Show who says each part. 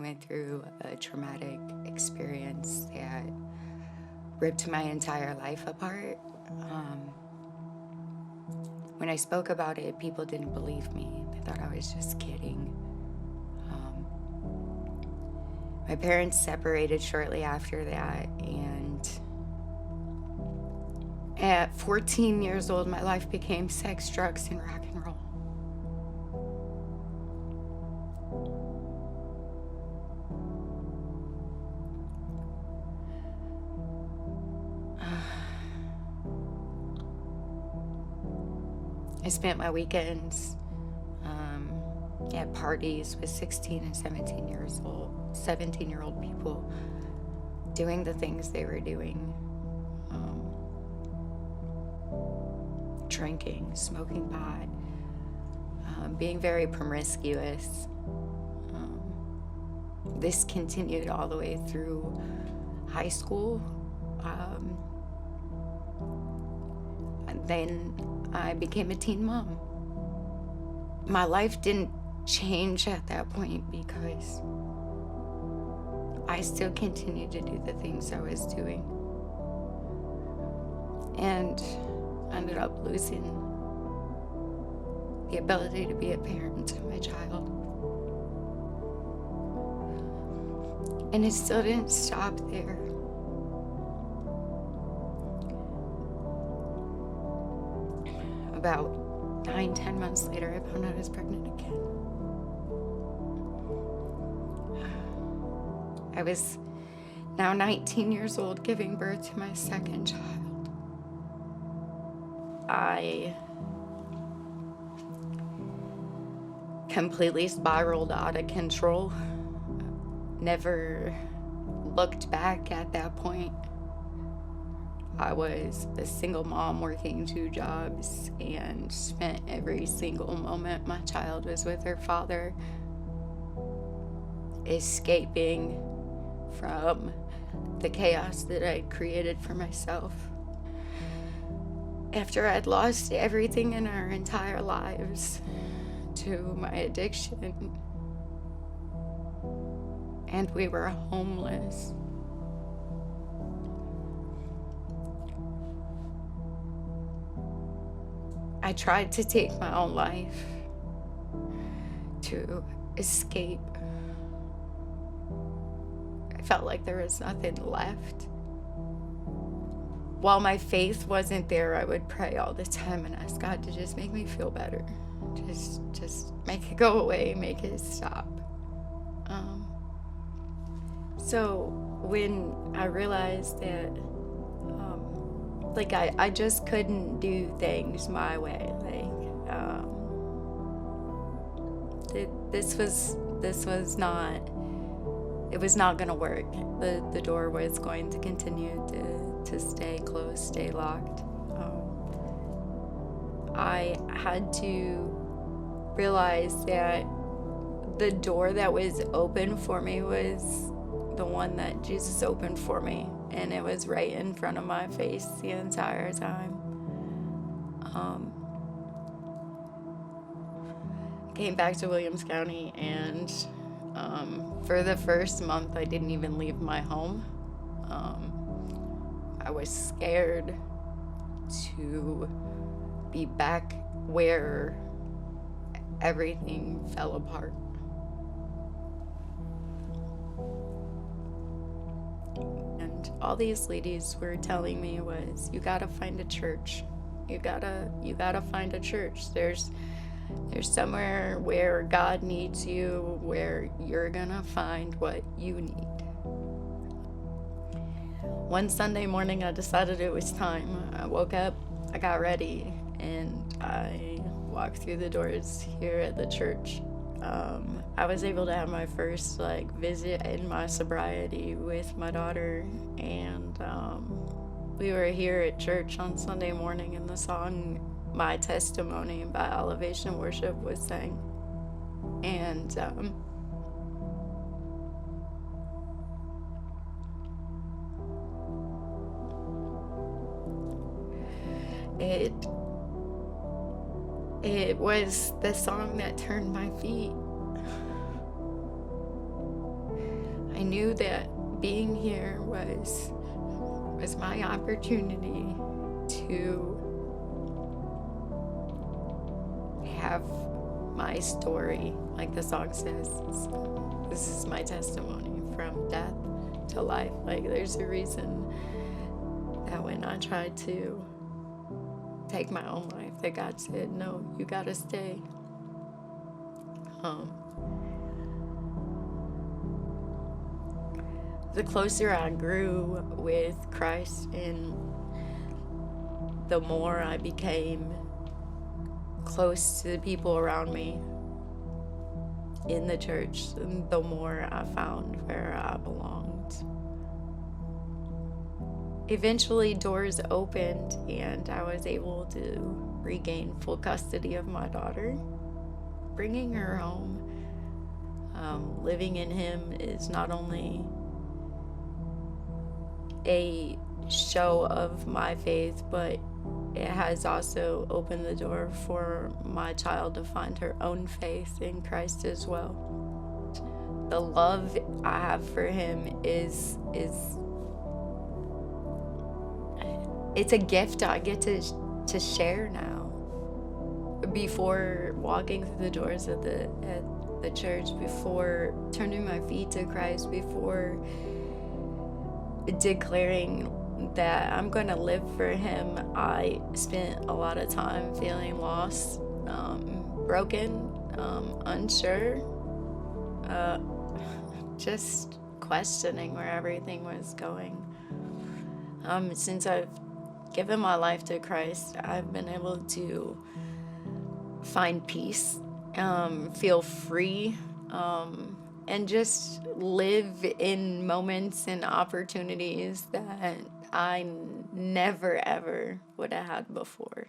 Speaker 1: went through a traumatic experience that ripped my entire life apart. Um, when I spoke about it, people didn't believe me. They thought I was just kidding. Um, my parents separated shortly after that, and at 14 years old, my life became sex, drugs, and rock and roll. I spent my weekends at parties with 16 and 17-year-old people doing the things they were doing. Drinking, smoking pot, being very promiscuous. This continued all the way through high school. And then I became a teen mom. My life didn't change at that point because I still continued to do the things I was doing. And ended up losing the ability to be a parent to my child. And it still didn't stop there. About 9-10 months later, I found out I was pregnant again. I was now 19 years old, giving birth to my second child. I completely spiraled out of control. Never looked back at that point. I was a single mom working 2 jobs and spent every single moment my child was with her father escaping from the chaos that I'd created for myself. After I'd lost everything in our entire lives to my addiction, and we were homeless, I tried to take my own life to escape. I felt like there was nothing left. While my faith wasn't there, I would pray all the time and ask God to just make me feel better. Just make it go away, make it stop. So when I realized that I just couldn't do things my way. This was not, it was not gonna work. The door was going to continue to stay closed, stay locked. I had to realize that the door that was open for me was the one that Jesus opened for me, and it was right in front of my face the entire time. I came back to Williams County, and for the first month I didn't even leave my home. I was scared to be back where everything fell apart. And all these ladies were telling me was, you gotta find a church. You gotta find a church. There's somewhere where God needs you, where you're gonna find what you need. One Sunday morning, I decided it was time. I woke up, I got ready, and I walked through the doors here at the church. I was able to have my first visit in my sobriety with my daughter, and we were here at church on Sunday morning, and the song "My Testimony" by Elevation Worship was sang, and it was the song that turned my feet. knew that being here was my opportunity to have my story, like the song says. This is my testimony from death to life. Like, there's a reason that when I tried to take my own life, that God said, no, you gotta stay. The closer I grew with Christ and the more I became close to the people around me in the church, the more I found where I belonged. Eventually, doors opened and I was able to regain full custody of my daughter. Bringing her home, living in him is not only a show of my faith, but it has also opened the door for my child to find her own faith in Christ as well. The love I have for him is it's a gift I get to share now. Before walking through the doors at the church, before turning my feet to Christ, before declaring that I'm going to live for him, I spent a lot of time feeling lost, broken, unsure, just questioning where everything was going. Since I've given my life to Christ, I've been able to find peace, feel free, and just live in moments and opportunities that I never ever would have had before.